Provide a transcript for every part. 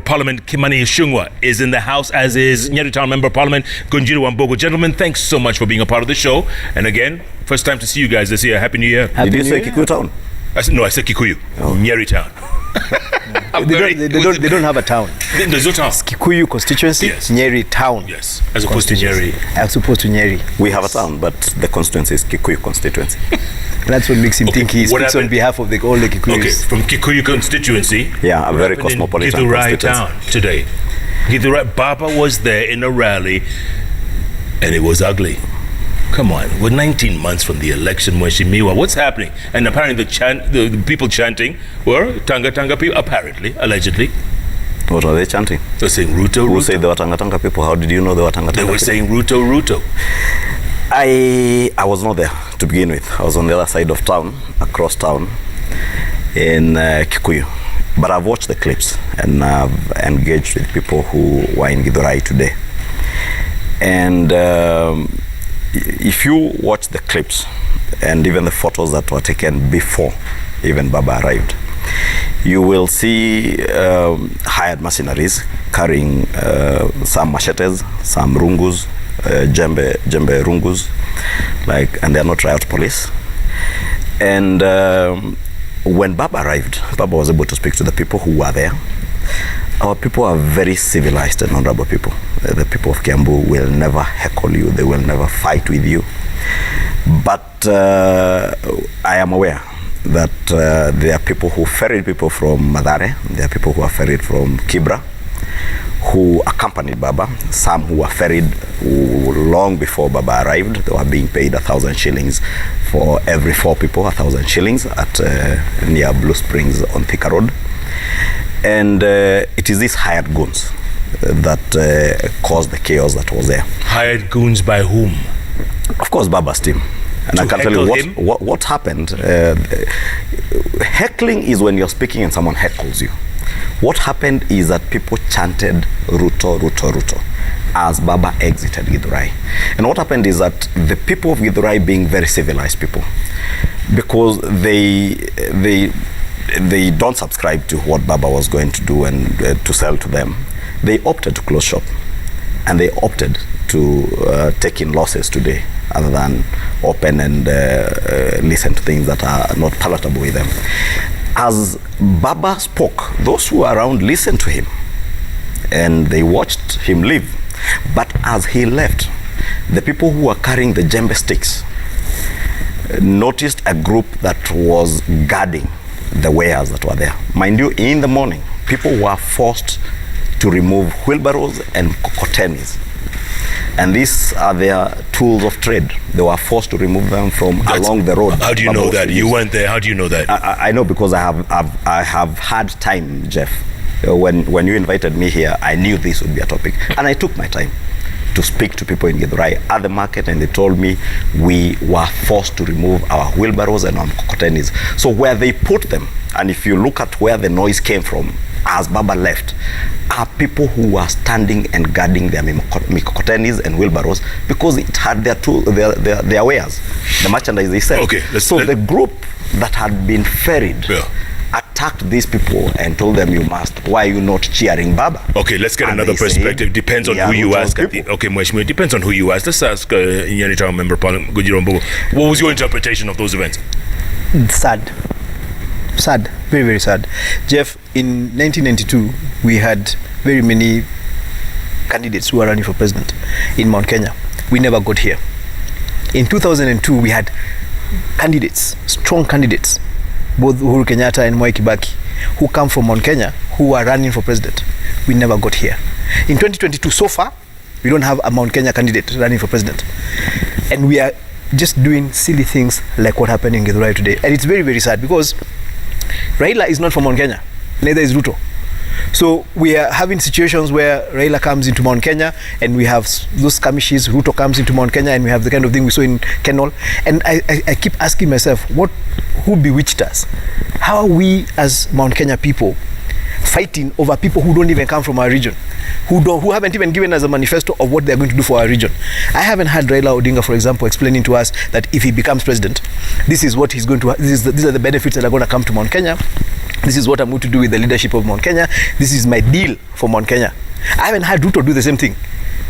Parliament Kimani Ichung'wah is in the house, as is Nyeri Town Member of Parliament Githurai Wambogo. Gentlemen, thanks so much for being a part of the show. And again, first time to see you guys this year. Happy New Year. Did you say Kikuyu Town? I said Kikuyu. Oh. Nyeri Town. They don't have a town. There's no town. It's Kikuyu constituency, yes. Nyeri Town. Yes, as opposed to Nyeri. As opposed to Nyeri. We have a town, but the constituency is Kikuyu constituency. That's what makes him think he speaks on behalf of all the Kikuyus. Okay, from Kikuyu constituency. Yeah, a very cosmopolitan Githurai town today. Githurai, Baba was there in a rally, and it was ugly. Come on, we're 19 months from the election, Mheshimiwa. What's happening? And apparently the people chanting were Tanga people, apparently, allegedly. What are they chanting? They're saying Ruto, Ruto. Who said they were Tanga people? How did you know they were Tanga They were people? saying Ruto, Ruto. I was not there to begin with. I was on the other side of town, across town, in Kikuyu. But I've watched the clips and I've engaged with people who were in Githurai today. And if you watch the clips and even the photos that were taken before even Baba arrived, you will see hired mercenaries carrying some machetes, some rungus, jembe rungus, and they're not riot police. And when Baba arrived, Baba was able to speak to the people who were there. Our people are very civilized and honorable people. The people of Kiambu will never heckle you. They will never fight with you. But I am aware that there are people who ferried people from Madare. There are people who are ferried from Kibra, who accompanied Baba. Some who were ferried long before Baba arrived. They were being paid 1,000 shillings for every 4 people, 1,000 shillings at near Blue Springs on Thika Road. And it is these hired goons that caused the chaos that was there. Hired goons by whom? Of course, Baba's team. And I can tell you what happened. Heckling is when you're speaking and someone heckles you. What happened is that people chanted Ruto, Ruto, Ruto as Baba exited Githurai. And what happened is that the people of Githurai, being very civilized people, because they don't subscribe to what Baba was going to do and to sell to them, they opted to close shop. And they opted to take in losses today other than open and listen to things that are not palatable with them. As Baba spoke, those who were around listened to him and they watched him leave. But as he left, the people who were carrying the djembe sticks noticed a group that was guarding the wares that were there. Mind you, in the morning, people were forced to remove wheelbarrows and kokotenis. And these are their tools of trade. They were forced to remove them from along the road. How do you know that? You went there. How do you know that? I know because I have had time, Jeff. When you invited me here, I knew this would be a topic. And I took my time to speak to people in Githurai at the market, and they told me we were forced to remove our wheelbarrows and our kokotenis. So where they put them, and if you look at where the noise came from, as Baba left, are people who were standing and guarding their mikokotenis and wheelbarrows because it had their wares, the merchandise they sell. Okay, so the group that had been ferried attacked these people and told them, why are you not cheering Baba? Okay, let's get another perspective. Depends on who you ask. Okay, Mheshimiwa, it depends on who you ask. Let's ask Nyeri Town Member Parliament Githurai Wambogo. What was your interpretation of those events? Sad, very, very sad. Jeff, in 1992, we had very many candidates who were running for president in Mount Kenya. We never got here. In 2002, we had candidates, strong candidates, both Uhuru Kenyatta and Mwai Kibaki, who come from Mount Kenya, who are running for president. We never got here. In 2022, so far, we don't have a Mount Kenya candidate running for president. And we are just doing silly things like what happened in Githurai today. And it's very, very sad because Raila is not from Mount Kenya, neither is Ruto. So we are having situations where Raila comes into Mount Kenya and we have those skirmishes, Ruto comes into Mount Kenya and we have the kind of thing we saw in Kenol. And I keep asking myself, who bewitched us? How are we as Mount Kenya people fighting over people who don't even come from our region, who haven't even given us a manifesto of what they're going to do for our region? I haven't had Raila Odinga, for example, explaining to us that if he becomes president, this is what he's going to, these are the benefits that are going to come to Mount Kenya. This is what I'm going to do with the leadership of Mount Kenya. This is my deal for Mount Kenya. I haven't had Ruto do the same thing,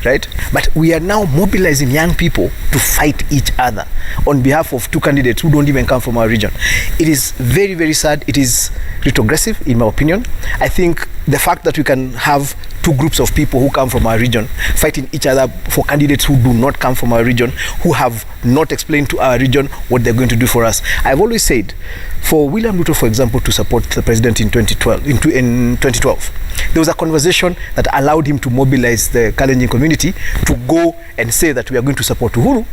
right? But we are now mobilizing young people to fight each other on behalf of two candidates who don't even come from our region. It is very, very sad. It is retrogressive, in my opinion. I think the fact that we can have two groups of people who come from our region fighting each other for candidates who do not come from our region, who have not explained to our region what they're going to do for us. I've always said, for William Ruto, for example, to support the president in 2012, there was a conversation that allowed him to mobilize the Kalenjin community to go and say that we are going to support Uhuru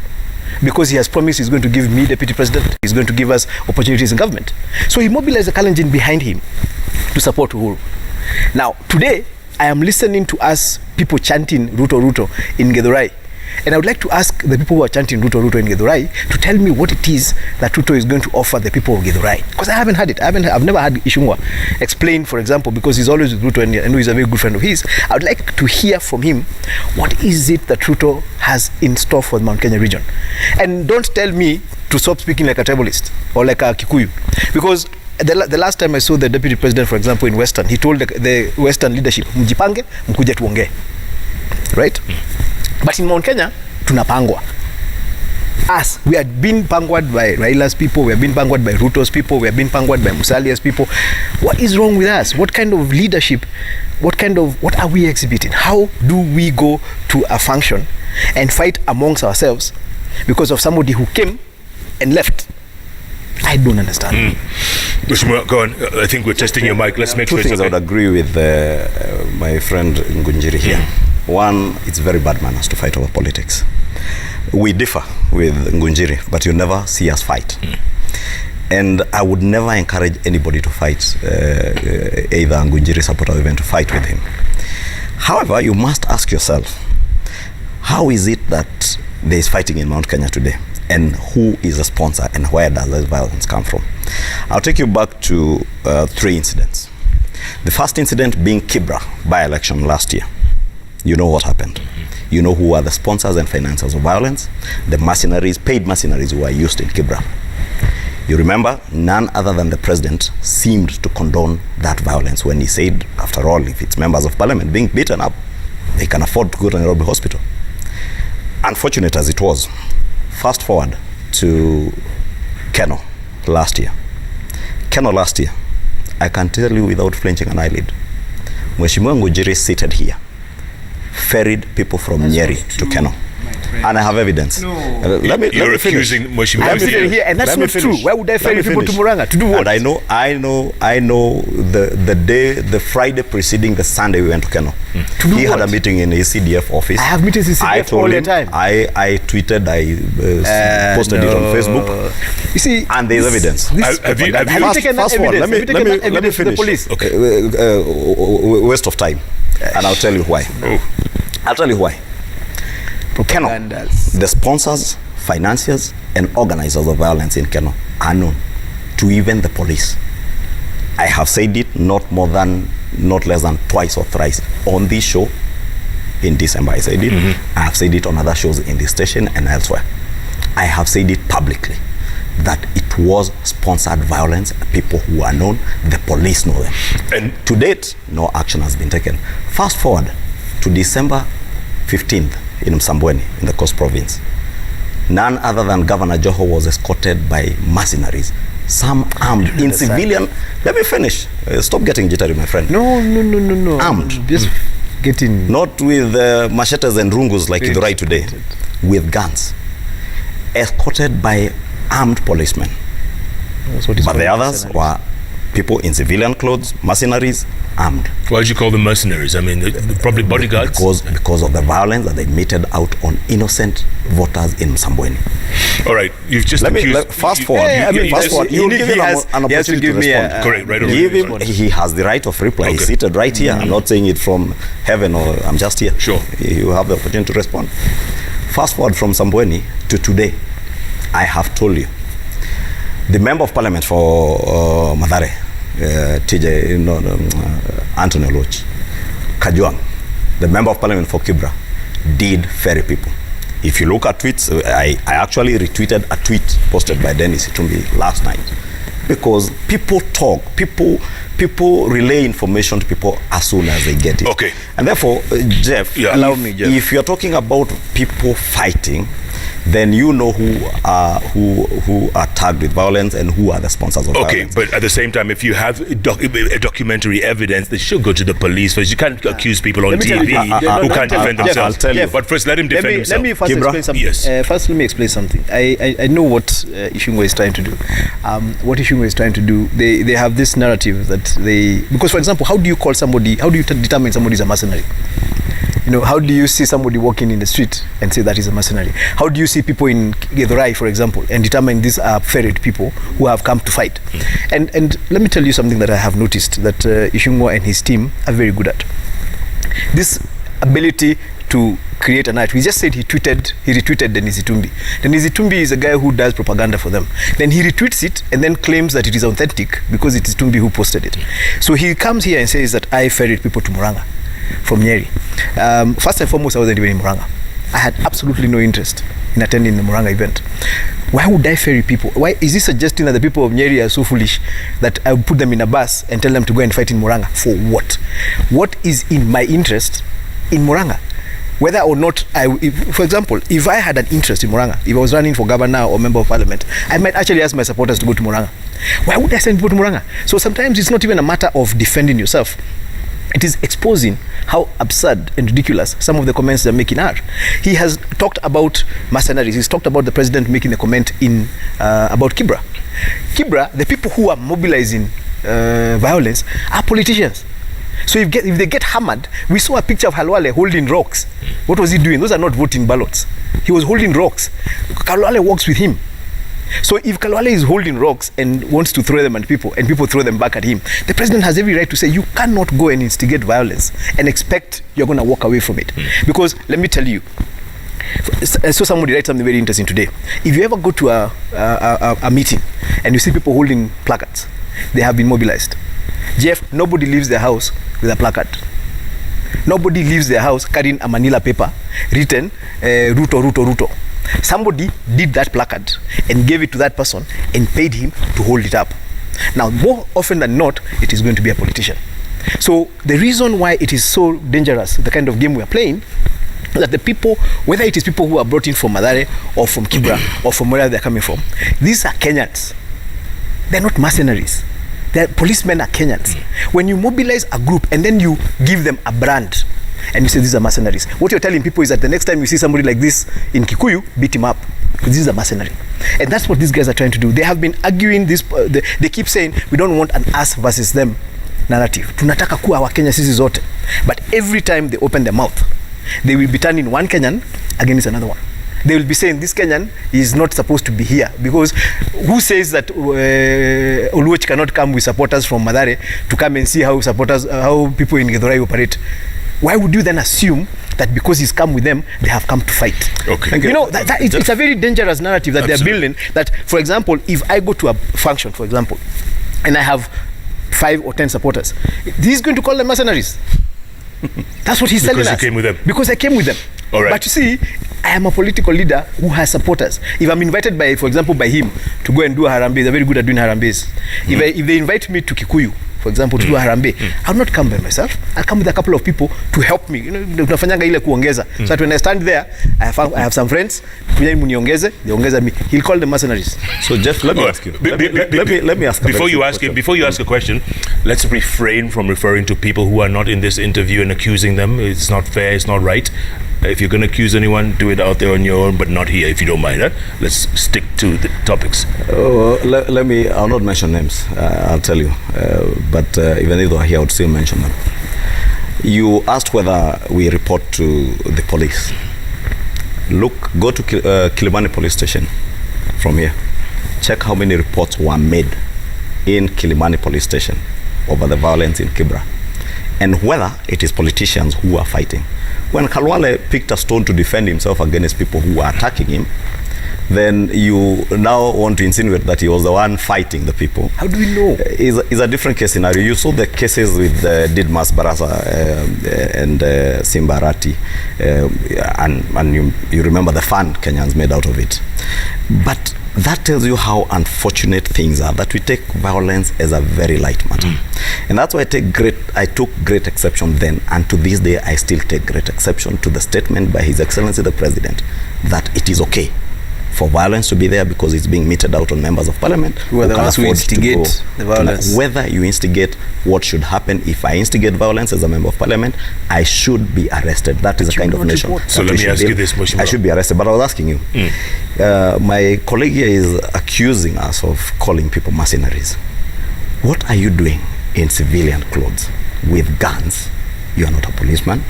because he has promised he's going to give me deputy president, he's going to give us opportunities in government. So he mobilized the Kalenjin behind him to support Uhuru. Now, today, I am listening to us people chanting Ruto, Ruto in Githurai. And I would like to ask the people who are chanting Ruto, Ruto in Githurai to tell me what it is that Ruto is going to offer the people of Githurai. Because I haven't had it. I've never had Ichung'wah explain, for example, because he's always with Ruto and I know he's a very good friend of his. I would like to hear from him, what is it that Ruto has in store for the Mount Kenya region? And don't tell me to stop speaking like a tribalist or like a Kikuyu. Because the last time I saw the deputy president, for example, in Western, he told the Western leadership, mjipange, mkuje tuongee. Right? But in Mount Kenya, tunapangwa. Us, we have been pangwed by Raila's people, we have been pangwed by Ruto's people, we have been pangwed by Musalia's people. What is wrong with us? What kind of leadership, what are we exhibiting? How do we go to a function and fight amongst ourselves because of somebody who came and left? I don't understand. Mheshimiwa, go on. I think we're testing your mic. Let's make sure two things. I would agree with my friend Ngunjiri here. One, it's very bad manners to fight over politics. We differ with Ngunjiri, but you never see us fight. And I would never encourage anybody to fight either Ngunjiri supporter or even to fight with him. However, you must ask yourself, how is it that there is fighting in Mount Kenya today? And who is a sponsor and where does this violence come from? I'll take you back to 3 incidents. The first incident being Kibra by-election last year. You know what happened. You know who are the sponsors and financiers of violence? The mercenaries, paid mercenaries who are used in Kibra. You remember, none other than the president seemed to condone that violence when he said, after all, if it's members of parliament being beaten up, they can afford to go to Nairobi hospital. Unfortunate as it was, fast forward to Keno last year. Keno last year, I can tell you without flinching an eyelid, Mheshimiwa Ngunjiri seated here, ferried people from Nyeri to Keno. And I have evidence. No. You're accusing Mheshimiwa. I'm sitting here, and that's not true. Why would I ferry people to Murang'a to do what? And I know the Friday preceding the Sunday we went to Keno. To do he what? had a meeting in his CDF office. I have meetings in CDF all the time. I tweeted, I posted it on Facebook. You see, and there's evidence. Have you taken that evidence? Let me finish. The police? Okay. Waste of time. And I'll tell you why. I'll tell you why. Keno, the sponsors, financiers, and organizers of violence in Keno are known to even the police. I have said it not less than twice or thrice on this show in December. I said it. I have said it on other shows in this station and elsewhere. I have said it publicly that it was sponsored violence. People who are known, the police know them. And to date, no action has been taken. Fast forward to December 15th in Msambweni in the Coast Province. None other than Governor Joho was escorted by mercenaries, some armed in civilian. Let me finish. Stop getting jittery, my friend. No. Armed. Just getting... Not with machetes and rungus like Githurai today. With guns. Escorted by armed policemen. But the others were people in civilian clothes, mercenaries, armed. Why did you call them mercenaries? I mean, probably bodyguards? Because of the violence that they meted out on innocent voters in Msambweni. All right, you've just fast forward. You give him an opportunity to respond. Correct, right. He has the right of reply. He's seated right here. I'm not saying it from heaven or I'm just here. Sure. You have the opportunity to respond. Fast forward from Msambweni to today. I have told you. The member of parliament for Mathare, Anthony Loch, Kajwang, the member of parliament for Kibra, did ferry people. If you look at tweets, I actually retweeted a tweet posted by Dennis Itumbi last night, because people talk, people people relay information to people as soon as they get it. Okay. And therefore, Jeff, Allow me, Jeff. If you're talking about people fighting, then you know who are tagged with violence and who are the sponsors of violence. But at the same time, if you have documentary evidence, they should go to the police first. You can't accuse people on TV who can't defend themselves. I'll tell you. But first, let him defend himself. Let me first explain something. Yes. First, let me explain something. I know what Ichung'wah is trying to do. What Ichung'wah is trying to do, they have this narrative that because, for example, how do you determine somebody is a mercenary? You know, how do you see somebody walking in the street and say that is a mercenary? How do you see people in Githurai, for example, and determine these are ferret people who have come to fight? And let me tell you something that I have noticed that Ichung'wah and his team are very good at. This ability to create a narrative. He just said he retweeted Dennis Itumbi. Dennis Itumbi is a guy who does propaganda for them. Then he retweets it and then claims that it is authentic because it is Itumbi who posted it. So he comes here and says that I ferret people to Murang'a from Nyeri. First and foremost, I wasn't even in Murang'a. I had absolutely no interest in attending the Murang'a event. Why would I ferry people? Why is he suggesting that the people of Nyeri are so foolish that I would put them in a bus and tell them to go and fight in Murang'a? For what? What is in my interest in Murang'a? Whether or not for example, if I had an interest in Murang'a, if I was running for governor or member of parliament, I might actually ask my supporters to go to Murang'a. Why would I send people to Murang'a? So sometimes it's not even a matter of defending yourself. It is exposing how absurd and ridiculous some of the comments they're making are. He has talked about mercenaries. He's talked about the president making a comment about Kibra. Kibra, the people who are mobilizing violence are politicians. So if they get hammered, we saw a picture of Khalwale holding rocks. What was he doing? Those are not voting ballots. He was holding rocks. Khalwale walks with him. So if Khalwale is holding rocks and wants to throw them at people and people throw them back at him, the president has every right to say you cannot go and instigate violence and expect you're going to walk away from it. Because let me tell you, I saw somebody write something very interesting today. If you ever go to a meeting and you see people holding placards, they have been mobilized. Jeff, nobody leaves their house with a placard. Nobody leaves their house carrying a manila paper written Ruto, Ruto, Ruto. Somebody did that placard and gave it to that person and paid him to hold it up. Now, more often than not, it is going to be a politician. So the reason why it is so dangerous, the kind of game we are playing, that the people, whether it is people who are brought in from Mathare or from Kibra or from wherever they're coming from, these are Kenyans. They're not mercenaries. The policemen are Kenyans. When you mobilize a group and then you give them a brand and you say these are mercenaries, what you're telling people is that the next time you see somebody like this in Kikuyu, beat him up. This is a mercenary. And that's what these guys are trying to do. They have been arguing this, they keep saying we don't want an us versus them narrative. Tunataka kuwa wa Kenya sisi zote. But every time they open their mouth, they will be turning one Kenyan against another one. They will be saying this Kenyan is not supposed to be here because who says that Oluoch cannot come with supporters from Mathare to come and see how people in Githurai operate? Why would you then assume that because he's come with them, they have come to fight? Okay. You know, it's a very dangerous narrative that they're building. That, for example, if I go to a function, for example, and I have 5 or 10 supporters, he's going to call them mercenaries. That's what he's telling us. Because you came with them. Because I came with them. All right. But you see, I am a political leader who has supporters. If I'm invited by, for example, by him to go and do a Harambee, they're very good at doing Harambees. If they invite me to Kikuyu, for example, to do a Harambee, I'll not come by myself. I'll come with a couple of people to help me. You know, tunafanyanga ile kuongeza. So that when I stand there, I have some friends. They ongeza me. He'll call them mercenaries. So Jeff, let me ask you. Let me ask. Before you ask a question, let's refrain from referring to people who are not in this interview and accusing them. It's not fair. It's not right. If you're going to accuse anyone, do it out there on your own, but not here, if you don't mind. Let's stick to the topics. Let me. I'll not mention names. I'll tell you. But even though here, I would still mention them. You asked whether we report to the police. Look, go to Kilimani police station from here. Check how many reports were made in Kilimani police station over the violence in Kibra, and whether it is politicians who are fighting. When Khalwale picked a stone to defend himself against people who were attacking him, then you now want to insinuate that he was the one fighting the people. How do we know? It's a different case scenario. You saw the cases with Didmas Barasa and Simbarati, and you remember the fun Kenyans made out of it. But that tells you how unfortunate things are, that we take violence as a very light matter. And that's why I took great exception then, and to this day I still take great exception to the statement by His Excellency the President that it is okay for violence to be there because it's being meted out on members of parliament who are the ones who instigate the violence. Whether you instigate, what should happen if I instigate violence as a member of parliament, I should be arrested. That is the kind of nation. So let me ask you this, Mheshimiwa. I should be arrested, but I was asking you. My colleague here is accusing us of calling people mercenaries. What are you doing in civilian clothes with guns? You are not a policeman.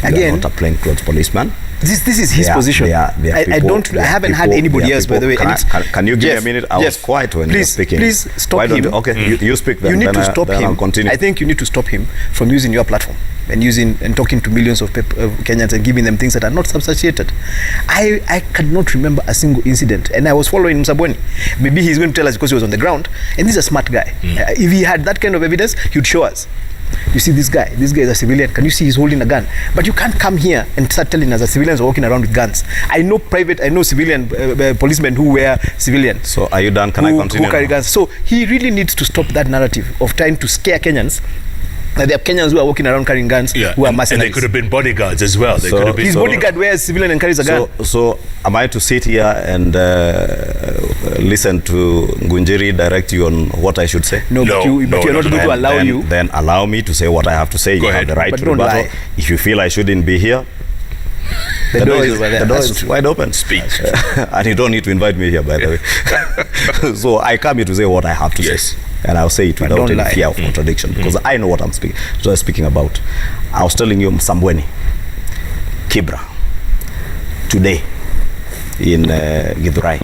You are not a plainclothes policeman. This is his position. I haven't had anybody else, by the way. Can you give me a minute? I was quiet when you were speaking. Please stop him. Okay, you speak then. You need to stop him. I'll continue. I think you need to stop him from using your platform and talking to millions of Kenyans and giving them things that are not substantiated. I cannot remember a single incident, and I was following Msabweni. Maybe he's going to tell us because he was on the ground, and he's a smart guy. If he had that kind of evidence, he would show us. You see this guy is a civilian. Can you see he's holding a gun? But you can't come here and start telling us that civilians are walking around with guns. I know civilian policemen who wear civilian. So are you done? Can I continue? Who carry guns. So he really needs to stop that narrative of trying to scare Kenyans. There are Kenyans who are walking around carrying guns, who are mercenaries. And they could have been bodyguards as well. They could have been. His bodyguard wears civilian and carries a gun. So am I to sit here and listen to Ngunjiri direct you on what I should say? No, but you're not going to allow you. Then allow me to say what I have to say. Go ahead. Have the right but to don't rebuttal. lie. If you feel I shouldn't be here, the door is over there. The door is wide open. Speak. And you don't need to invite me here, by the way. So I come here to say what I have to say. And I'll say it without any fear of contradiction, because I know what I'm speaking about. I was telling you Msambweni, Kibra, today in Githurai.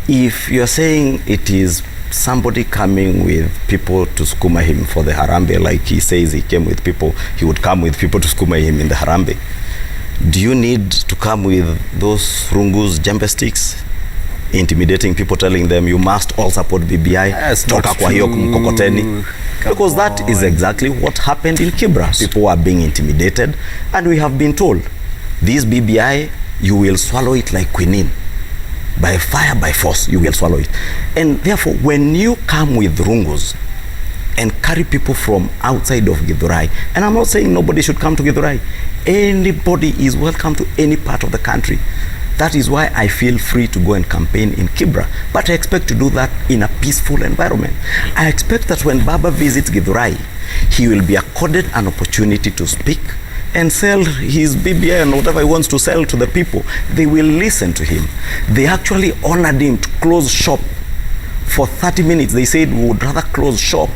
If you're saying it is somebody coming with people to skuma him for the Harambee, like he says he came with people, he would come with people to skuma him in the Harambee, do you need to come with those rungus, jembe sticks, intimidating people, telling them you must all support BBI, toka kwa hiyo mkokoteni? Because that is exactly what happened in Kibra. People are being intimidated, and we have been told, this BBI, you will swallow it like quinine. By fire, by force, you will swallow it. And therefore, when you come with rungus and carry people from outside of Githurai, and I'm not saying nobody should come to Githurai, anybody is welcome to any part of the country. That is why I feel free to go and campaign in Kibra. But I expect to do that in a peaceful environment. I expect that when Baba visits Githurai, he will be accorded an opportunity to speak and sell his BBI and whatever he wants to sell to the people. They will listen to him. They actually honored him to close shop for 30 minutes. They said we would rather close shop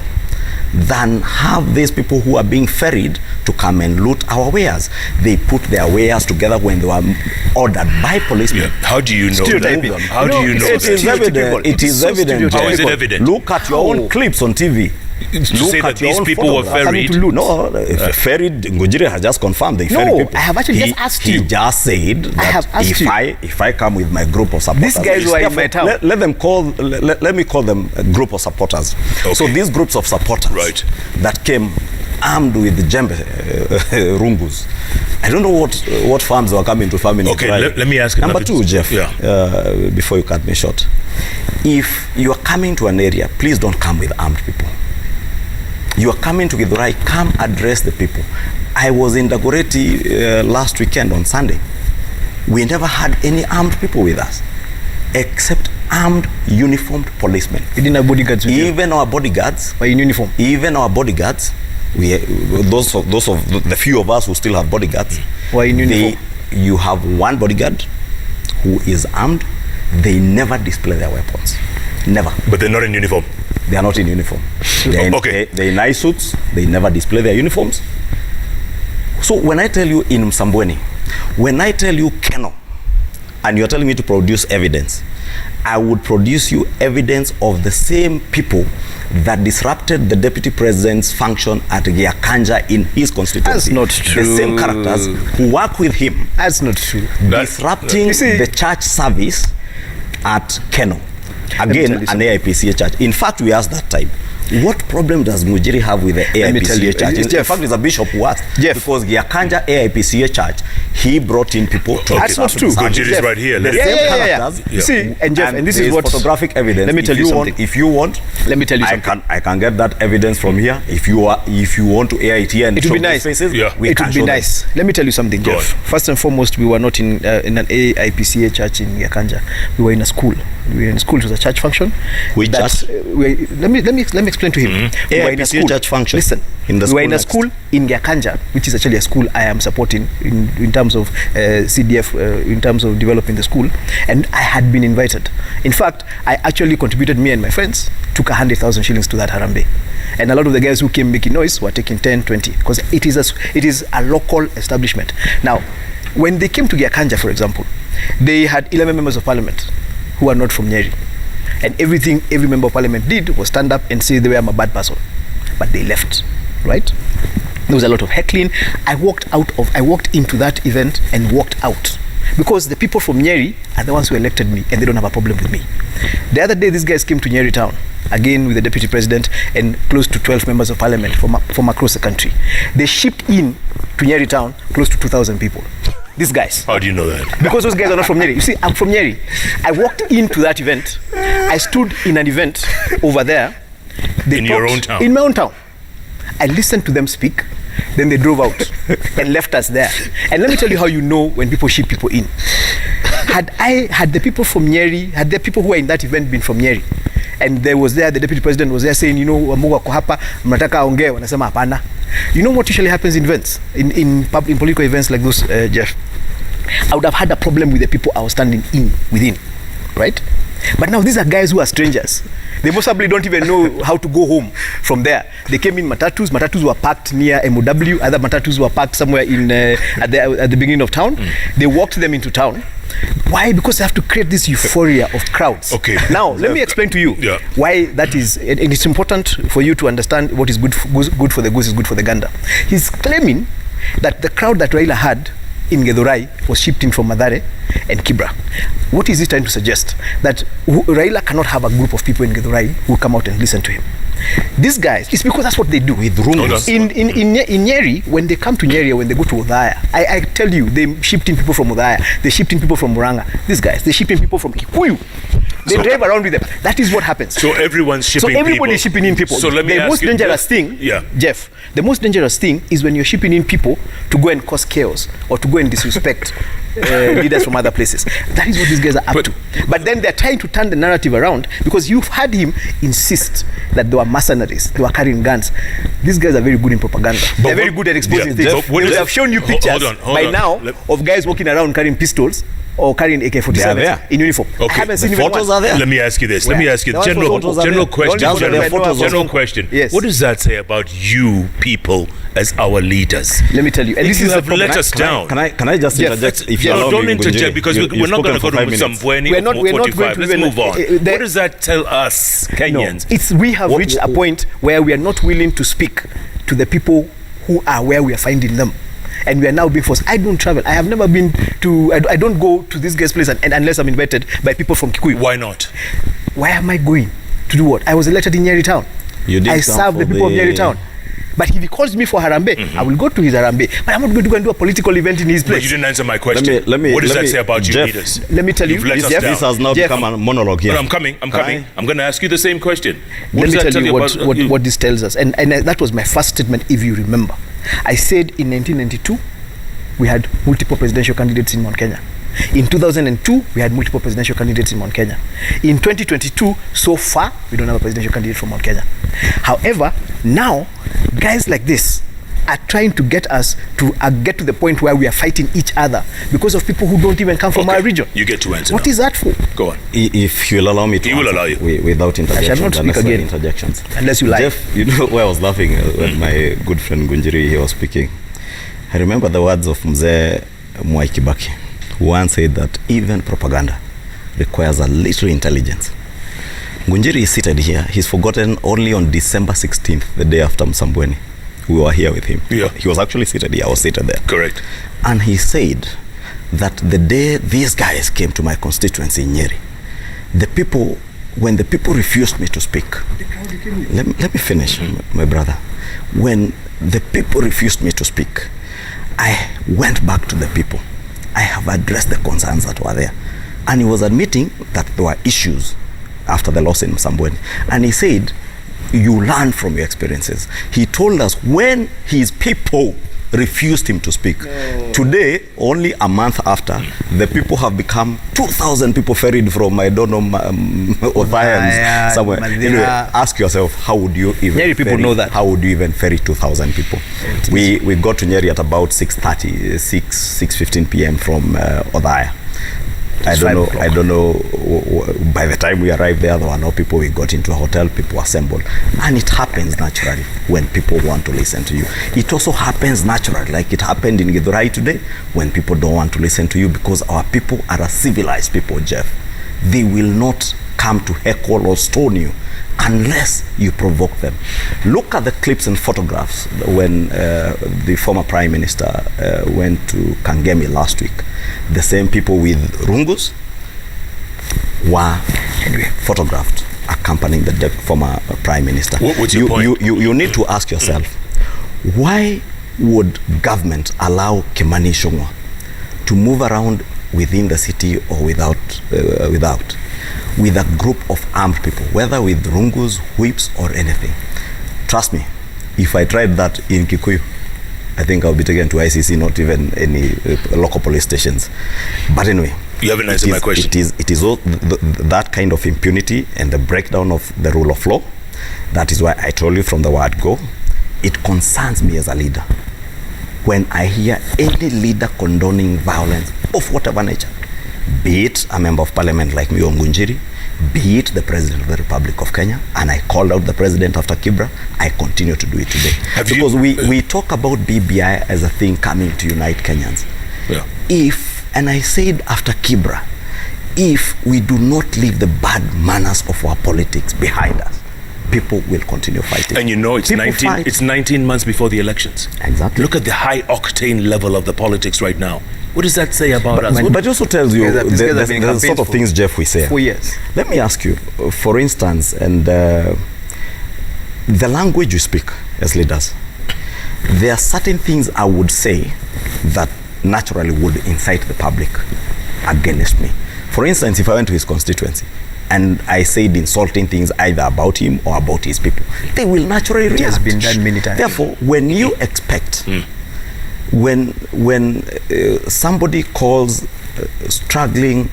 than have these people who are being ferried to come and loot our wares. They put their wares together when they were ordered by policemen. How do you know that? How do you know it that? Is evident. It is evident. How is it evident? Look at your own clips on TV. To say that these people were ferried? No, ferried. Ngujiri has just confirmed they ferried people. I have actually just asked you. He just said that if I come with my group of supporters, these guys were in my town. Let me call them a group of supporters. Okay. So these groups of supporters that came armed with the jembe rungus. I don't know what farms were coming to farm in. Okay, let me ask number two, Jeff. Before you cut me short, if you are coming to an area, please don't come with armed people. You are coming to Githurai, come address the people. I was in Dagoretti last weekend on Sunday. We never had any armed people with us, except armed, uniformed policemen. You didn't have bodyguards with you? Even our bodyguards were in uniform. Even our bodyguards, those of the few of us who still have bodyguards, were in uniform. You have one bodyguard who is armed. They never display their weapons. Never. But they're not in uniform. They are not in uniform. They're in nice suits. They never display their uniforms. So when I tell you in Msambweni, when I tell you Keno, and you're telling me to produce evidence, I would produce you evidence of the same people that disrupted the deputy president's function at Gyakanja in his constituency. That's not true. The same characters who work with him. That's not true. Disrupting the church service at Keno. Again, an AIPCA church. In fact, we asked that time, What problem does Mujiri have with the AIPCA church? In fact, it's a bishop who asked. Because Gyakanja AIPCA church, he brought in people to... That's not true. Gunjiri is right here. See, and Jeff, and this is what... photographic evidence. Let me tell you something. If you want, let me tell you something. I can get that evidence from here. If you want to AIT and it would be nice. Faces, it would be nice. Let me tell you something, Jeff. First and foremost, we were not in an AIPCA church in Gyakanja. We were in a school. We were in school. It was a church function. Which church? Let me explain to him. We were in a school. Church function. Listen, we were in a school in Gyakanja, which is actually a school I am supporting in terms of CDF, in terms of developing the school, and I had been invited. In fact, I actually contributed, me and my friends took 100,000 shillings to that Harambe, and a lot of the guys who came making noise were taking 10, 20, because it is a local establishment. Now, when they came to Gyakanja, for example, they had 11 members of parliament who are not from Nyeri, and everything every member of parliament did was stand up and say they were a bad person, but they left, right? There was a lot of heckling. I walked into that event and walked out, because the people from Nyeri are the ones who elected me, and they don't have a problem with me. The other day, these guys came to Nyeri town, again with the deputy president and close to 12 members of parliament from across the country. They shipped in to Nyeri town close to 2,000 people. These guys. How do you know that? Because those guys are not from Nyeri. You see, I'm from Nyeri. I walked into that event. I stood in an event over there. In your own town? In my own town. I listened to them speak. Then they drove out and left us there. And let me tell you how you know when people ship people in. Had the people from Nyeri, had the people who were in that event been from Nyeri, and there was there, the deputy president was there saying, you know, Wamuga wako hapa, mnataka aongee, wanasema hapana. You know what usually happens in events, in political events like those, Jeff? I would have had a problem with the people I was standing within, right? But now these are guys who are strangers. They possibly don't even know how to go home from there. They came in matatus. Matatus were parked near MOW. Other matatus were parked somewhere in at the beginning of town. They walked them into town. Why? Because they have to create this euphoria of crowds. Okay. Now, let me explain to you why that is. And it's important for you to understand what is good for the goose is good for the gander. He's claiming that the crowd that Raila had in Githurai was shipped in from Mathare and Kibra. What is he trying to suggest? That Raila cannot have a group of people in Githurai who come out and listen to him. These guys, it's because that's what they do. With rumors. In Nyeri, when they come to Nyeri, when they go to Othaya, I tell you, they shipped in people from Othaya, they shipped in people from Murang'a. These guys, they ship in people from Kikuyu. They drive around with them. That is what happens. So everyone's shipping people. So everybody's shipping in people. So let me the most dangerous thing, Jeff, the most dangerous thing is when you're shipping in people to go and cause chaos or to go and disrespect leaders from other places. That is what these guys are up to. But then they're trying to turn the narrative around, because you've had him insist that they were mercenaries, they were carrying guns. These guys are very good in propaganda. They're very good at exposing things. They have shown you pictures by now of guys walking around carrying pistols or carrying AK-47 in uniform. Okay. I haven't seen photos are there. Let me ask you this. Let me ask you general question. Yes. What does that say about you people as our leaders? Let me tell you. And this is let us down. Can I just interject? If you allow don't me, interject, because we're not going to go to some point. We're not going to. Let's move on. What does that tell us, Kenyans? We have reached a point where we are not willing to speak to the people who are where we are finding them. And we are now being forced. I don't travel. I have never been to. I don't go to this guy's place and unless I'm invited by people from Kikuyu. Why not? Why am I going to do what? I was elected in Nyeri town. I serve the people of Nyeri town. But if he calls me for Harambe, I will go to his Harambe. But I'm not going to go and do a political event in his place. But you didn't answer my question. What does that say about you leaders? Let me tell you. This has now become a monologue here. But I'm coming. I'm going to ask you the same question. Let me tell you what this tells us. And that was my first statement, if you remember. I said in 1992, we had multiple presidential candidates in Mount Kenya. In 2002, we had multiple presidential candidates in Mount Kenya. In 2022, so far, we don't have a presidential candidate from Mount Kenya. However, now, guys like this are trying to get us to get to the point where we are fighting each other because of people who don't even come from our region. You get to answer. What is that for? Go on. If you'll allow me to. He will allow you. Without interjections. I shall not speak again. Interjections. Unless you like. Jeff, you know where I was laughing when my good friend Gunjiri, he was speaking. I remember the words of Mzee Mwai Kibaki, who once said that even propaganda requires a little intelligence. Gunjiri is seated here. He's forgotten only on December 16th, the day after Msambweni. We were here with him. Yeah. He was actually seated here. I was seated there. Correct. And he said that the day these guys came to my constituency in Nyeri, the people when the people refused me to speak, let me finish, my brother. When the people refused me to speak, I went back to the people. I have addressed the concerns that were there. And he was admitting that there were issues after the loss in Msambweni. And he said, you learn from your experiences. He told us when his people refused him to speak. No. Today, only a month after, the people have become 2,000 people ferried from, I don't know, Othians somewhere. Anyway, ask yourself, how would you even Nyeri people ferry, know that. How would you even ferry 2,000 people? We got to Nyeri at about 6:15 p.m. from Othaya. I don't know, by the time we arrived there were no people. We got into a hotel, people assembled. And it happens naturally when people want to listen to you. It also happens naturally, like it happened in Githurai today, when people don't want to listen to you, because our people are a civilized people, Jeff. They will not come to heckle or stone you unless you provoke them. Look at the clips and photographs when the former Prime Minister went to Kangemi last week. The same people with rungus were photographed accompanying the former Prime Minister. What's your point? You need to ask yourself, why would government allow Kimani Ichung'wah to move around within the city or without with a group of armed people, whether with rungus, whips, or anything? Trust me, if I tried that in Kikuyu, I think I'll be taken to ICC, not even any local police stations. But anyway, you haven't answered my question. It is all that kind of impunity and the breakdown of the rule of law. That is why I told you from the word go, it concerns me as a leader when I hear any leader condoning violence of whatever nature, be it a member of parliament like me, Ngunjiri, be it the President of the Republic of Kenya, and I called out the President after Kibra. I continue to do it today. Because we talk about BBI as a thing coming to unite Kenyans. Yeah. And I said after Kibra, if we do not leave the bad manners of our politics behind us, people will continue fighting. And you know it's 19 months before the elections. Exactly. Look at the high octane level of the politics right now. What does that say about us? But it also tells you the sort of things, Jeff, we say. 4 years. Let me ask you, for instance, and the language you speak as leaders, there are certain things I would say that naturally would incite the public against me. For instance, if I went to his constituency and I said insulting things either about him or about his people, they will naturally react. It has been done many times. Therefore, when you expect... When somebody calls struggling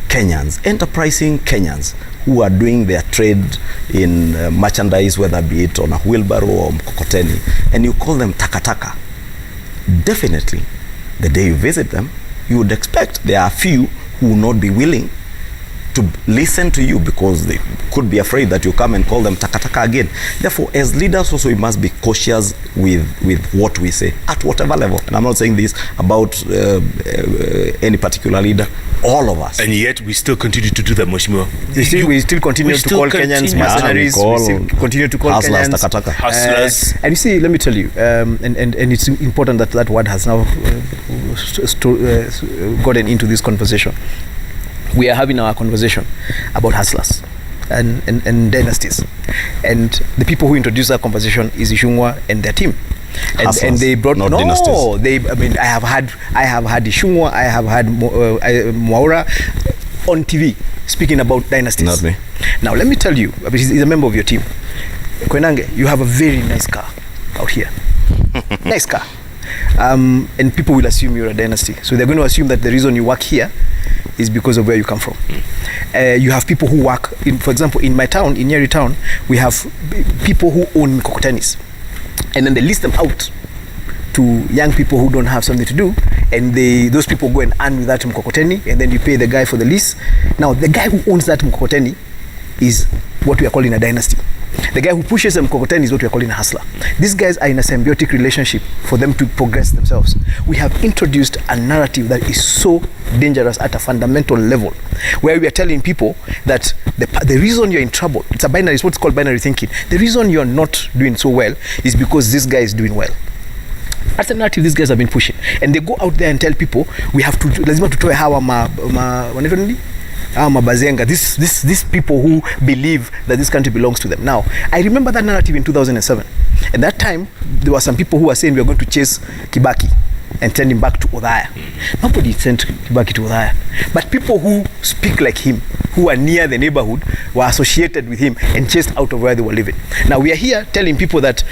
Kenyans, enterprising Kenyans who are doing their trade in merchandise, whether be it on a wheelbarrow or mkokoteni, and you call them takataka, definitely the day you visit them, you would expect there are a few who will not be willing to listen to you because they could be afraid that you come and call them takataka again. Therefore, as leaders also, we must be cautious with what we say at whatever level. And I'm not saying this about any particular leader, all of us. And yet we still continue to do that, Mheshimiwa. We still continue to call Kenyans mercenaries. We still continue to call hustlers, Kenyans takataka. Hustlers. And you see, let me tell you, and it's important that that word has now gotten into this conversation. We are having our conversation about hustlers and dynasties, and the people who introduced that conversation is Ichung'wah and their team, and they brought dynasties. I have had Ichung'wah, I have had Mwaura on TV speaking about dynasties. Not me. Now let me tell you, he's a member of your team, Koinange. You have a very nice car out here, nice car, and people will assume you're a dynasty, so they're going to assume that the reason you work here is because of where you come from. You have people who work in, for example, in my town, in Nyeri town, we have people who own mkokotenis, and then they list them out to young people who don't have something to do, and those people go and earn with that mkokoteni, and then you pay the guy for the lease. Now the guy who owns that mkokoteni is what we are calling a dynasty. The guy who pushes the mkokoteni is what we are calling a hustler. These guys are in a symbiotic relationship for them to progress themselves. We have introduced a narrative that is so dangerous at a fundamental level, where we are telling people that the reason you're in trouble, it's what's called binary thinking. The reason you're not doing so well is because this guy is doing well. That's the narrative these guys have been pushing. And they go out there and tell people, we have to lazima tutoe hawa Mabazenga, these people who believe that this country belongs to them. Now, I remember that narrative in 2007. At that time, there were some people who were saying we are going to chase Kibaki and send him back to Othaya. Nobody sent Kibaki to Othaya. But people who speak like him, who are near the neighborhood, were associated with him and chased out of where they were living. Now, we are here telling people that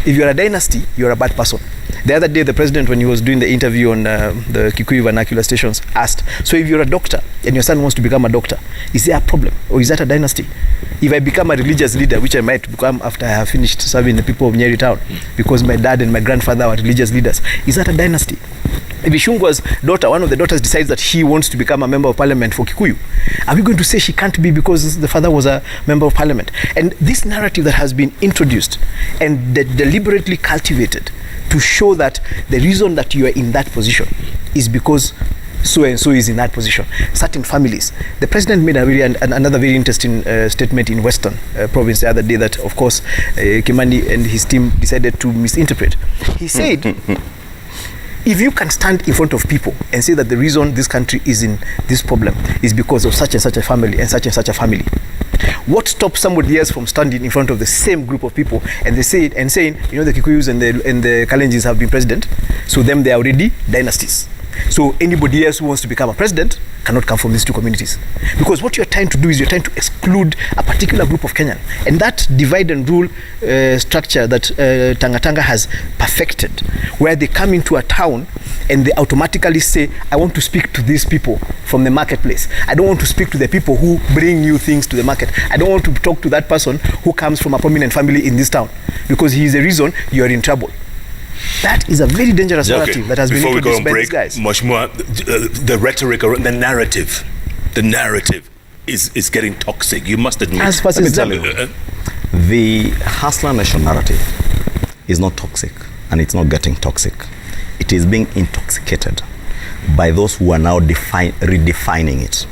if you're a dynasty, you're a bad person. The other day, the president, when he was doing the interview on the Kikuyu vernacular stations, asked, so if you're a doctor and your son wants to become a doctor, is there a problem? Or is that a dynasty? If I become a religious leader, which I might become after I have finished serving the people of Nyeri town, because my dad and my grandfather were religious leaders, is that a dynasty? If Ichung'wah's daughter, one of the daughters, decides that she wants to become a member of parliament for Kikuyu, are we going to say she can't be because the father was a member of parliament? And this narrative that has been introduced and deliberately cultivated to show that the reason that you are in that position is because so and so is in that position. Certain families. The president made another very interesting statement in Western province the other day that, of course, Kimani and his team decided to misinterpret. He said, if you can stand in front of people and say that the reason this country is in this problem is because of such and such a family and such a family, what stops somebody else from standing in front of the same group of people and they say it and saying, you know, the Kikuyus and the Kalenjins have been president, so them they are already dynasties. So anybody else who wants to become a president cannot come from these two communities. Because what you're trying to do is you're trying to exclude a particular group of Kenyan. And that divide and rule structure that Tanga has perfected, where they come into a town and they automatically say, I want to speak to these people from the marketplace. I don't want to speak to the people who bring new things to the market. I don't want to talk to that person who comes from a prominent family in this town, because he is the reason you're in trouble. That is a very dangerous narrative that has been introduced by these guys. Much more, the rhetoric or the narrative is getting toxic. You must admit. As far as the Hustler Nation narrative is not toxic, and it's not getting toxic. It is being intoxicated by those who are now redefining it.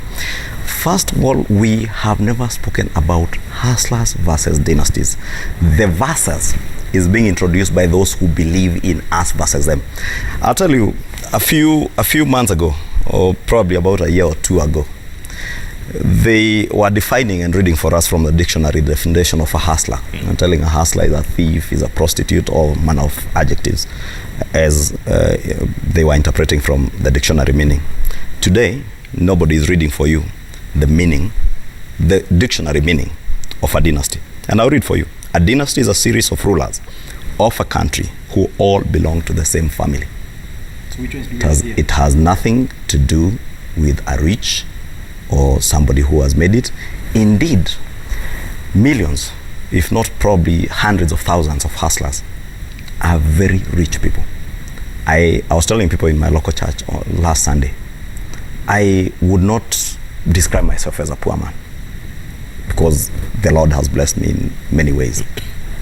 First of all, we have never spoken about hustlers versus dynasties. The versus is being introduced by those who believe in us versus them. I'll tell you, a few months ago, or probably about a year or two ago, they were defining and reading for us from the dictionary the definition of a hustler. And telling a hustler is a thief, is a prostitute, all manner of adjectives, as they were interpreting from the dictionary meaning. Today, nobody is reading for you the meaning, the dictionary meaning of a dynasty. And I'll read for you. A dynasty is a series of rulers of a country who all belong to the same family. So which one's it has nothing to do with a rich or somebody who has made it. Indeed, millions, if not probably hundreds of thousands of hustlers are very rich people. I was telling people in my local church last Sunday, I would not describe myself as a poor man, because the Lord has blessed me in many ways.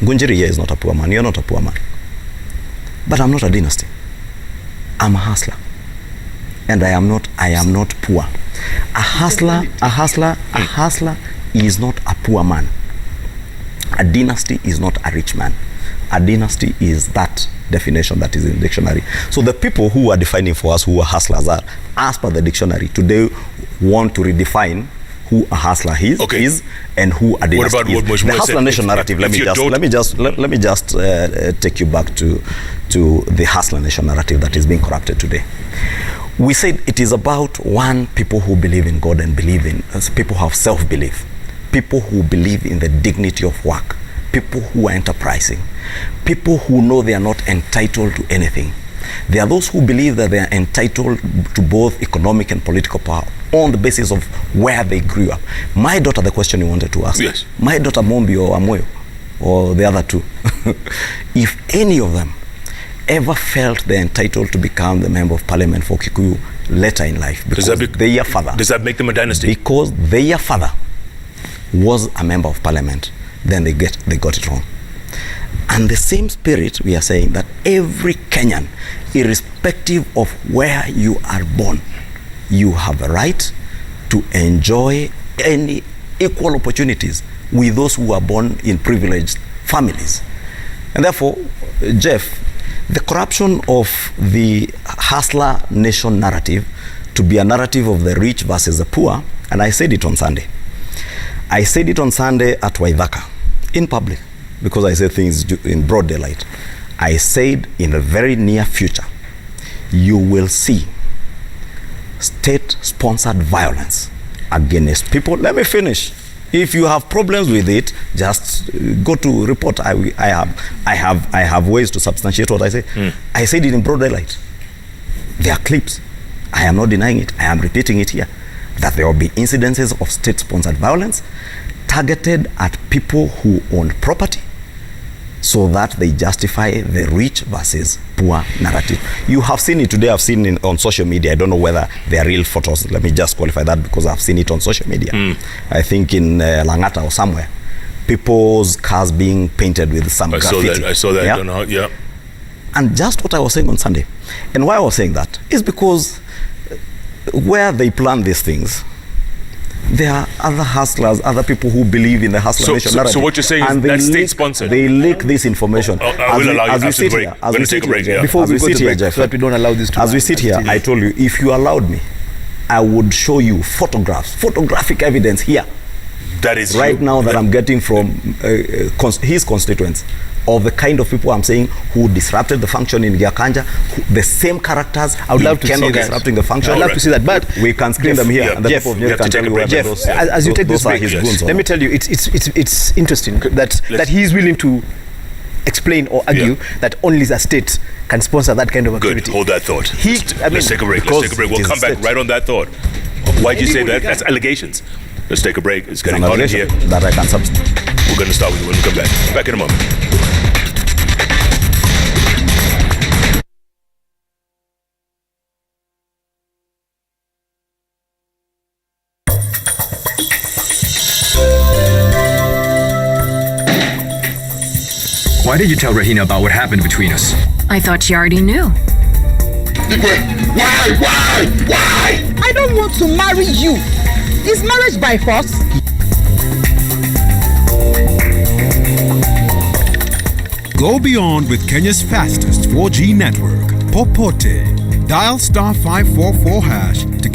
Ngunjiri here is not a poor man. You're not a poor man. But I'm not a dynasty. I'm a hustler. And I am not poor. A hustler is not a poor man. A dynasty is not a rich man. A dynasty is that definition that is in the dictionary. So the people who are defining for us who are hustlers are, as per the dictionary, today want to redefine who a hustler is and who a dynasty is. The Hustler Nation narrative, let me just take you back to the Hustler Nation narrative that is being corrupted today. We said it is about, one, people who believe in God and believe in, people who have self-belief, people who believe in the dignity of work, people who are enterprising, people who know they are not entitled to anything. There are those who believe that they are entitled to both economic and political power on the basis of where they grew up. My daughter, the question you wanted to ask, yes. My daughter Mombi or Amoyo, or the other two, if any of them ever felt they're entitled to become the member of parliament for Kikuyu later in life, because their father... Does that make them a dynasty? Because their father was a member of parliament, then they got it wrong. And the same spirit, we are saying that every Kenyan, irrespective of where you are born, you have a right to enjoy any equal opportunities with those who are born in privileged families. And therefore, Jeff, the corruption of the Hustler Nation narrative to be a narrative of the rich versus the poor And I said it on Sunday. I said it on Sunday at Waithaka, in public, because I said things in broad daylight. I said in the very near future, you will see state-sponsored violence against people. Let me finish. If you have problems with it, just go to report. I have ways to substantiate what I say. I said it in broad daylight. There are clips. I am not denying it. I am repeating it here. That there will be incidences of state-sponsored violence targeted at people who own property, so that they justify the rich versus poor narrative. You have seen it today. I've seen it on social media. I don't know whether they are real photos. Let me just qualify that, because I've seen it on social media. I think in Langata or somewhere, people's cars being painted with some graffiti. I saw that. Yeah? I don't know. Yeah. And just what I was saying on Sunday. And why I was saying that is because where they plan these things, there are other hustlers, other people who believe in the hustler nation narrative. So what you're saying is that's state-sponsored? They leak this information. I will allow you to break. We're going to take a break. Before we go to break, so that we don't allow this to As we sit here, I told you, if you allowed me, I would show you photographs, photographic evidence here. That is right now that I'm getting from his constituents, of the kind of people I'm saying who disrupted the function in Gyakanja, the same characters. I would love to see that. Disrupting the function. I'd love to see that, but we can screen them here. And the Jeff, people of New York can tell you where Jeff, those, as you take this break, let me tell you, it's interesting that he is willing to explain or argue that only the state can sponsor that kind of activity. Good. Hold that thought. Let's take a break. We'll come back right on that thought. Why did you say that? That's allegations. Let's take a break. It's getting hot in here. That I can substitute. We're going to start with you when we come back. Back in a moment. Why did you tell Rahina about what happened between us? I thought she already knew. Why? I don't want to marry you. Is marriage by force? Go beyond with Kenya's fastest 4G network, Popote. Dial *544# to